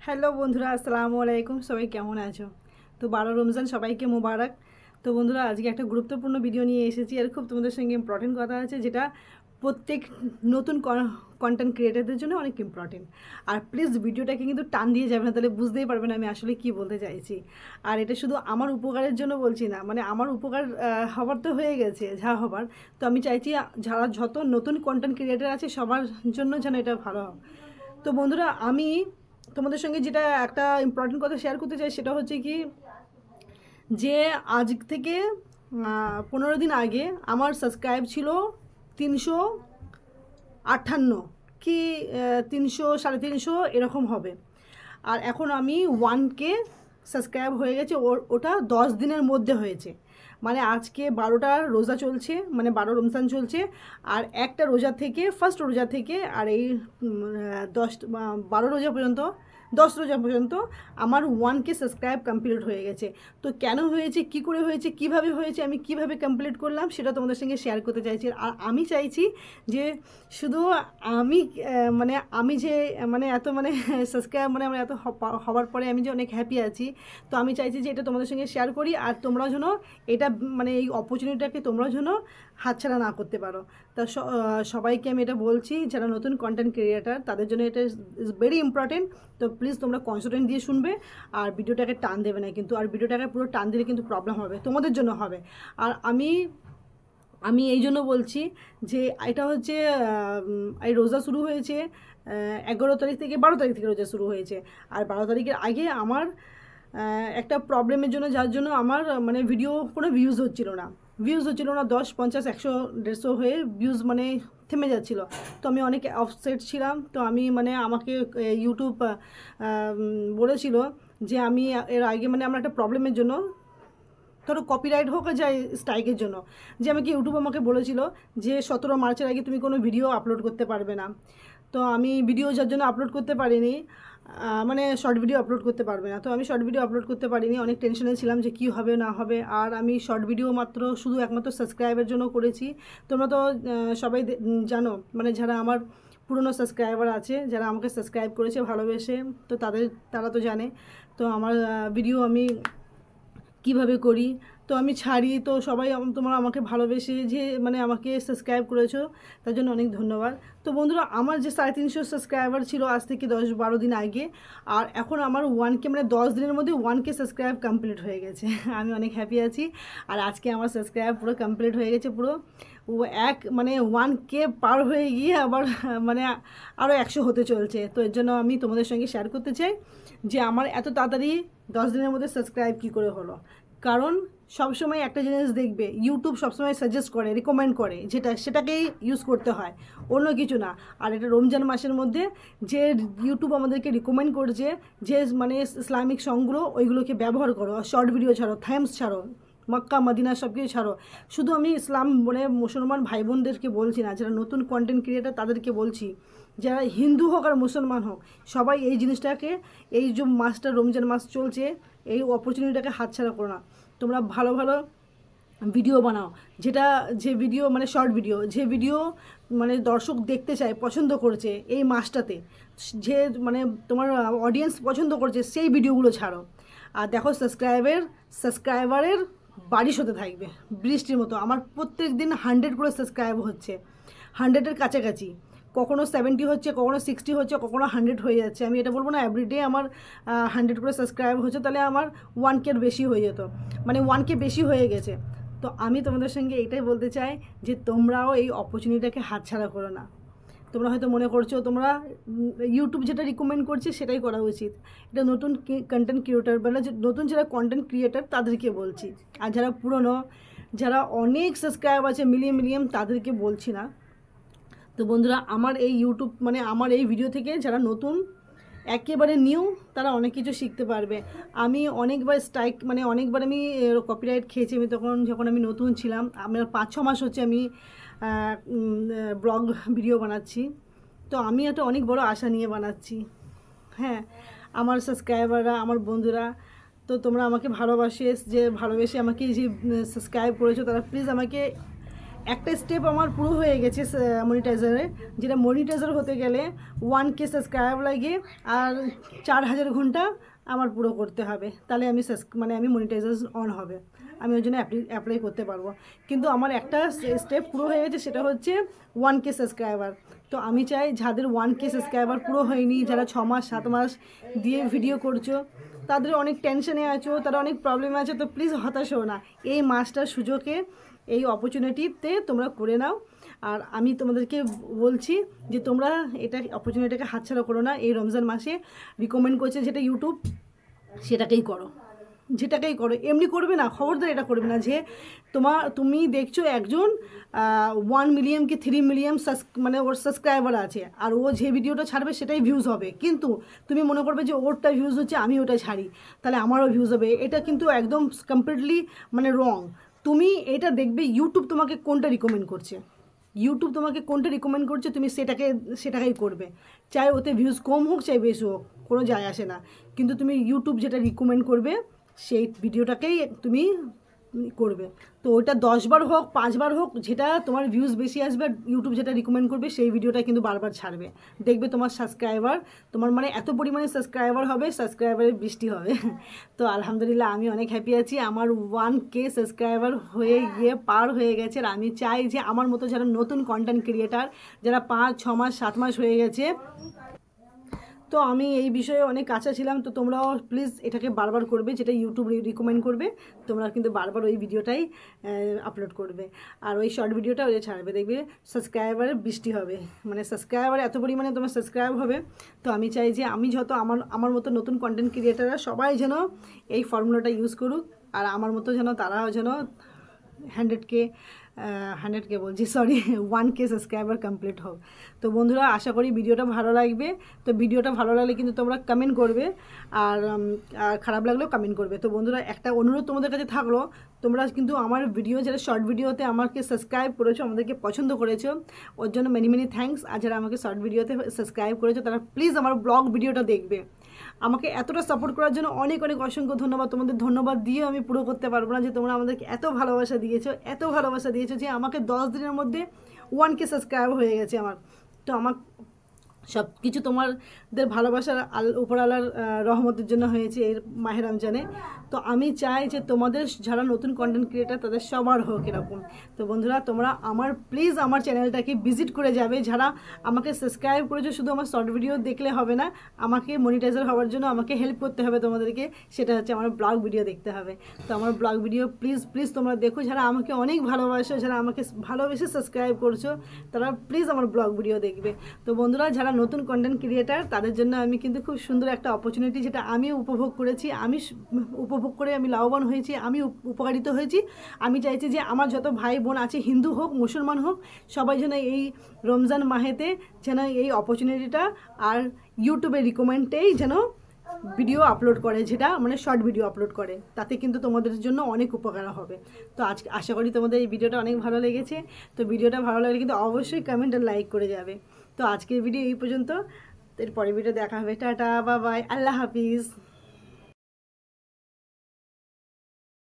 Hello বন্ধুরা, আসসালামু আলাইকুম। সবাই কেমন আছো? তো 12 রমজান সবাইকে মোবারক। তো বন্ধুরা, আজকে একটা গুরুত্বপূর্ণ ভিডিও নিয়ে এসেছি, আর খুব তোমাদের সঙ্গে ইম্পর্টেন্ট কথা আছে, যেটা প্রত্যেক নতুন কন্টেন্ট ক্রিয়েটারদের জন্য অনেক ইম্পর্টেন্ট। আর প্লিজ ভিডিওটাকে কিন্তু টান দিয়ে যাবে না, তাহলে বুঝতেই পারবে না আমি আসলে কি বলতে চাইছি। আর এটা শুধু আমার উপকারের জন্য বলছি না, মানে আমার উপকার হবার তো হয়ে গেছে যা হবার। তো আমি চাইছি যারা যত নতুন কন্টেন্ট ক্রিয়েটার আছে সবার জন্য যেন এটা ভালো হয়। তো বন্ধুরা, আমি তোমাদের সঙ্গে যেটা একটা ইম্পর্টেন্ট কথা শেয়ার করতে চাই, সেটা হচ্ছে কি, যে আজ থেকে 15 দিন আগে আমার সাবস্ক্রাইব ছিল 358 কি 300 350 এরকম হবে। আর এখন আমি 1K সাবস্ক্রাইব হয়ে গেছে। ওটা 10 দিনের মধ্যে হয়েছে। মানে আজকে 12টা রোজা চলছে, মানে 12 রমজান চলছে। আর একটা রোজা থেকে, ফার্স্ট রোজা থেকে, আর এই 12 রোজা পর্যন্ত, 10 রোজা পর্যন্ত আমার 1K সাবস্ক্রাইব কমপ্লিট হয়ে গেছে। তো কেন হয়েছে, কি করে হয়েছে, কিভাবে হয়েছে, আমি কিভাবে কমপ্লিট করলাম, সেটা তোমাদের সঙ্গে শেয়ার করতে চাইছি। আর আমি চাইছি যে শুধু আমি মানে আমি যে মানে এত মানে সাবস্ক্রাইব মানে আমার এত হওয়ার পরে আমি যে অনেক হ্যাপি আছি। তো আমি চাইছি যে এটা তোমাদের সঙ্গে শেয়ার করি, আর তোমরা যেন এটা মানে এই অপরচুনিটিটাকে তোমরা যেন হাতছাড়া না করতে পারো। তা সবাইকে আমি এটা বলছি, যারা নতুন কন্টেন্ট ক্রিয়েটার তাদের জন্য এটা ইজ ভেরি ইম্পর্টেন্ট। তো প্লিজ তোমরা কনসেন্ট্রেট দিয়ে শুনবে, আর ভিডিওটাকে টান দেবে না কিন্তু। আর ভিডিওটাকে পুরো টান দিলে কিন্তু প্রবলেম হবে, তোমাদের জন্য হবে। আর আমি আমি এই জন্য বলছি যে এটা হচ্ছে এই রোজা শুরু হয়েছে 11 তারিখ থেকে, 12 তারিখ থেকে রোজা শুরু হয়েছে। আর 12 তারিখের আগে আমার একটা প্রবলেমের জন্য, যার জন্য আমার মানে ভিডিও কোনো ভিউজ হচ্ছিল না। 10, 50, 100, 150 হয়ে ভিউজ মানে থেমে যাচ্ছিলো। তো আমি অনেক অফসেট ছিলাম। তো আমি মানে আমাকে ইউটিউব বলেছিল যে আমি এর আগে মানে আমার একটা প্রবলেমের জন্য, ধরো কপিরাইট হোক যায় স্ট্রাইকের জন্য, যে আমাকে ইউটিউব আমাকে বলেছিল যে 17 মার্চের আগে তুমি কোনো ভিডিও আপলোড করতে পারবে না। তো আমি ভিডিও যার জন্য আপলোড করতে পারিনি, মানে শর্ট ভিডিও আপলোড করতে পারবে না। তো আমি শর্ট ভিডিও আপলোড করতে পারিনি, অনেক টেনশনে ছিলাম যে কী হবে না হবে। আর আমি শর্ট ভিডিও মাত্র শুধু একমাত্র সাবস্ক্রাইবের জন্য করেছি। তোমরা তো সবাই জানো, মানে যারা আমার পুরনো সাবস্ক্রাইবার আছে, যারা আমাকে সাবস্ক্রাইব করেছে ভালোবেসে, তো তারা তো জানে। তো আমার ভিডিও আমি কিভাবে করি, তো আমি ছাড়ি। তো সবাই তোমরা আমাকে ভালোবেসে যে মানে আমাকে সাবস্ক্রাইব করেছো, তার জন্য অনেক ধন্যবাদ। তো বন্ধুরা, আমার যে 350 সাবস্ক্রাইবার ছিল আজ থেকে 10-12 দিন আগে, আর এখন আমার 1K মানে 10 দিনের মধ্যে 1K সাবস্ক্রাইব কমপ্লিট হয়ে গেছে। আমি অনেক হ্যাপি আছি। আর আজকে আমার সাবস্ক্রাইব পুরো কমপ্লিট হয়ে গেছে, পুরো ও মানে 1K পার হয়ে গিয়ে আবার মানে আরও 100 হতে চলছে। তো এর জন্য আমি তোমাদের সঙ্গে শেয়ার করতে চাই যে আমার এত তাড়াতাড়ি 10 দিনের মধ্যে সাবস্ক্রাইব কী করে হলো। কারণ সবসময় একটা জিনিস দেখবে, ইউটিউব সবসময় সাজেস্ট করে, রিকমেন্ড করে, সেটাকেই ইউজ করতে হয়, অন্য কিছু না। আর এটা রমজান মাসের মধ্যে যে ইউটিউব আমাদেরকে রিকমেন্ড করছে যে মানে ইসলামিক সংগুলো, ওইগুলোকে ব্যবহার করো, শর্ট ভিডিও ছাড়ো, থামস ছাড়ো, মক্কা মদিনা সব কিছু ছাড়ো। শুধু আমি ইসলাম মানে মুসলমান ভাই বোনদেরকে বলছি না, যারা নতুন কন্টেন্ট ক্রিয়েটার তাদেরকে বলছি, যারা হিন্দু হোক আর মুসলমান হোক, সবাই এই জিনিসটাকে, এই যে মাসটা রমজান মাস চলছে, এই অপরচুনিটিটাকে হাতছাড়া করো না। তোমরা ভালো ভালো ভিডিও বানাও, যে ভিডিও মানে শর্ট ভিডিও, যে ভিডিও মানে দর্শক দেখতে চায়, পছন্দ করছে এই মাসটাতে, যে মানে তোমার অডিয়েন্স পছন্দ করছে, সেই ভিডিওগুলো ছাড়ো। আর দেখো সাবস্ক্রাইবারের বারিশ হতে থাকবে বৃষ্টির মতো। আমার প্রত্যেক দিন 100 করে সাবস্ক্রাইব হচ্ছে, 100-এর কাছাকাছি। কখনো 70 হচ্ছে, কখনো 60 হচ্ছে, কখনো 100 হয়ে যাচ্ছে। আমি এটা বলবো না এভরিডে আমার 100 করে সাবস্ক্রাইব হচ্ছে, তাহলে আমার 1K বেশি হয়ে যেত, মানে 1K বেশি হয়ে গেছে। তো আমি তোমাদের সঙ্গে এটাই বলতে চাই যে তোমরাও এই অপরচুনিটিটাকে হাতছাড়া করো না। তোমরা হয়তো মনে করছো তোমরা ইউটিউব যেটা রিকমেন্ড করছে সেটাই করা উচিত। এটা নতুন কন্টেন্ট ক্রিয়েটার, মানে নতুন যারা কন্টেন্ট ক্রিয়েটার তাদেরকে বলছি। আর যারা পুরনো, যারা অনেক সাবস্ক্রাইব আছে মিলিয়ন, তাদেরকে বলছি না। তো বন্ধুরা, আমার এই ইউটিউব মানে আমার এই ভিডিও থেকে যারা নতুন, একেবারে নিউ, তারা অনেক কিছু শিখতে পারবে। আমি অনেকবার স্ট্রাইক মানে অনেকবার আমি কপিরাইট খেয়েছি। আমি যখন আমি নতুন ছিলাম, আমার 5-6 মাস হচ্ছে আমি ব্লগ ভিডিও বানাচ্ছি। তো আমি একটা অনেক বড় আশা নিয়ে বানাচ্ছি। হ্যাঁ, আমার সাবস্ক্রাইবাররা, আমার বন্ধুরা, তো তোমরা আমাকে ভালোবেসে আমাকে যে সাবস্ক্রাইব করেছো, তারা প্লিজ আমাকে একটা স্টেপ আমার পুরো হয়ে গেছে মনিটাইজারে, যেটা মনিটাইজার হতে গেলে 1K সাবস্ক্রাইব লাগে আর 4000 ঘন্টা আমার পুরো করতে হবে, তাহলে আমি আমি মনিটাইজেশন অন হবে, আমি ওই জন্য অ্যাপ্লাই করতে পারবো। কিন্তু আমার একটা স্টেপ পুরো হয়ে গেছে, সেটা হচ্ছে 1K সাবস্ক্রাইবার। তো আমি চাই যাদের 1K সাবস্ক্রাইবার পুরো হয়নি, যারা 6 মাস 7 মাস দিয়ে ভিডিও করছো, তাদের অনেক টেনশনে আছো, তারা অনেক প্রবলেমে আছে, তো প্লিজ হতাশ হও না, এই মাসটার সুযোগে এই অপরচুনিটিতে তোমরা করে নাও। আর আমি তোমাদেরকে বলছি যে তোমরা এটা অপরচুনিটিটাকে হাতছাড়া করো না। এই রমজান মাসে রিকমেন্ড করছে যেটা ইউটিউব, সেটাকেই করো, যেটাকেই করো, এমনি করবে না, খবরদার এটা করবে না যে তুমি দেখছো একজন 1 মিলিয়ন কি 3 মিলিয়ন মানে ওর সাবস্ক্রাইবার আছে, আর ও যে ভিডিওটা ছাড়বে সেটাই ভিউজ হবে, কিন্তু তুমি মনে করবে যে ওরটা ভিউজ হচ্ছে আমি ওটা ছাড়ি তাহলে আমারও ভিউজ হবে, এটা কিন্তু একদম কমপ্লিটলি মানে রং। তুমি এটা দেখবে ইউটিউব তোমাকে কোনটা রিকমেন্ড করছে, ইউটিউব তোমাকে কোনটা রিকমেন্ড করছে, তুমি সেটাকেই করবে, চাই ওতে ভিউজ কম হোক চাই বেশি হোক, কোনো যায় আসে না, কিন্তু তুমি ইউটিউব যেটা রিকমেন্ড করবে সেই ভিডিওটাকেই তুমি করবে। তো ওইটা 10 বার হোক 5 বার হোক, যেটা তোমার ভিউজ বেশি আসবে, ইউটিউব যেটা রিকমেন্ড করবে সেই ভিডিওটা কিন্তু বারবার ছাড়বে, দেখবে তোমার সাবস্ক্রাইবার, তোমার মানে এত পরিমাণে সাবস্ক্রাইবার হবে, সাবস্ক্রাইবারের বৃষ্টি হবে। তো আলহামদুলিল্লাহ আমি অনেক হ্যাপি আছি, আমার 1K সাবস্ক্রাইবার হয়ে গিয়ে পার হয়ে গেছে। আর আমি চাই যে আমার মতো যারা নতুন কন্টেন্ট ক্রিয়েটার, যারা 5 6 মাস 7 মাস হয়ে গেছে, তো আমি এই বিষয়ে অনেক কাঁচা ছিলাম, তো তোমরাও প্লিজ এটাকে বারবার করবে, যেটা ইউটিউব রিকমেন্ড করবে তোমরা কিন্তু বারবার ওই ভিডিওটাই আপলোড করবে, আর ওই শর্ট ভিডিওটা ওই ছাড়বে, দেখবে সাবস্ক্রাইবারের বৃষ্টি হবে, মানে সাবস্ক্রাইবার এত পরিমাণে তোমার সাবস্ক্রাইব হবে। তো আমি চাই যে আমি যত আমার মতো নতুন কন্টেন্ট ক্রিয়েটাররা সবাই যেন এই ফর্মুলাটা ইউজ করুক, আর আমার মতো যেন তারাও যেন 100K বলছি, সরি 1K সাবস্ক্রাইবার কমপ্লিট হোক। তো বন্ধুরা আশা করি ভিডিওটা ভালো লাগবে। তো ভিডিওটা ভালো লাগলে কিন্তু তোমরা কমেন্ট করবে, আর খারাপ লাগলেও কমেন্ট করবে। তো বন্ধুরা একটা অনুরোধ তোমাদের কাছে থাকলো, তোমরা কিন্তু আমার ভিডিও যারা শর্ট ভিডিওতে আমাকে সাবস্ক্রাইব করেছো, আমাদেরকে পছন্দ করেছো, ওর জন্য মেনি মেনি থ্যাঙ্কস। আর যারা আমাকে শর্ট ভিডিওতে সাবস্ক্রাইব করেছো তারা প্লিজ আমার ব্লগ ভিডিওটা দেখবে। আমাকে এতটা সাপোর্ট করার জন্য অনেক অনেক অসংখ্য ধন্যবাদ। তোমাদের ধন্যবাদ দিয়েও আমি পুরো করতে পারবো না, যে তোমরা আমাদেরকে এত ভালোবাসা দিয়েছো যে আমাকে 10 দিনের মধ্যে 1K সাবস্ক্রাইব হয়ে গেছে আমার। তো আমার সব কিছু তোমাদের ভালোবাসার উপরওয়ালার রহমতের জন্য হয়েছে এই মাহে রমজানে। তো আমি চাই যে তোমাদের যারা নতুন কন্টেন্ট ক্রিয়েটার তাদের সবার হোক এরকম। তো বন্ধুরা তোমরা প্লিজ আমার চ্যানেলটাকে ভিজিট করে যাবে, যারা আমাকে সাবস্ক্রাইব করেছো। শুধু আমার শর্ট ভিডিও দেখলে হবে না, আমাকে মনিটাইজার হওয়ার জন্য আমাকে হেল্প করতে হবে তোমাদেরকে, সেটা হচ্ছে আমার ব্লগ ভিডিও দেখতে হবে। তো আমার ব্লগ ভিডিও প্লিজ তোমরা দেখো, যারা আমাকে অনেক ভালোবাসো, যারা আমাকে ভালোবেসে সাবস্ক্রাইব করছো, তারা প্লিজ আমার ব্লগ ভিডিও দেখবে। তো বন্ধুরা যারা নতুন কন্টেন্ট ক্রিয়েটার তাদের জন্য আমি কিন্তু খুব সুন্দর একটা অপরচুনিটি, যেটা আমি উপভোগ করেছি, আমি উপভোগ করে আমি লাভবান হয়েছি, আমি উপকারিত হয়েছি। আমি চাইছি যে আমার যত ভাই বোন আছে, হিন্দু হোক মুসলমান হোক, সবাই যেন এই রমজান মাহেতে যেন এই অপরচুনিটিটা আর ইউটিউবে রিকমেন্ডেই যেন ভিডিও আপলোড করে, যেটা মানে শর্ট ভিডিও আপলোড করে, তাতে কিন্তু তোমাদের জন্য অনেক উপকার হবে। তো আজকে আশা করি তোমাদের এই ভিডিওটা অনেক ভালো লেগেছে। তো ভিডিওটা ভালো লাগলে কিন্তু অবশ্যই কমেন্ট আর লাইক করে যাবে। তো আজকের ভিডিও এই পর্যন্ত, এর পরের ভিডিও দেখা হবে। টাটা, বাই বাই, আল্লাহ হাফিজ।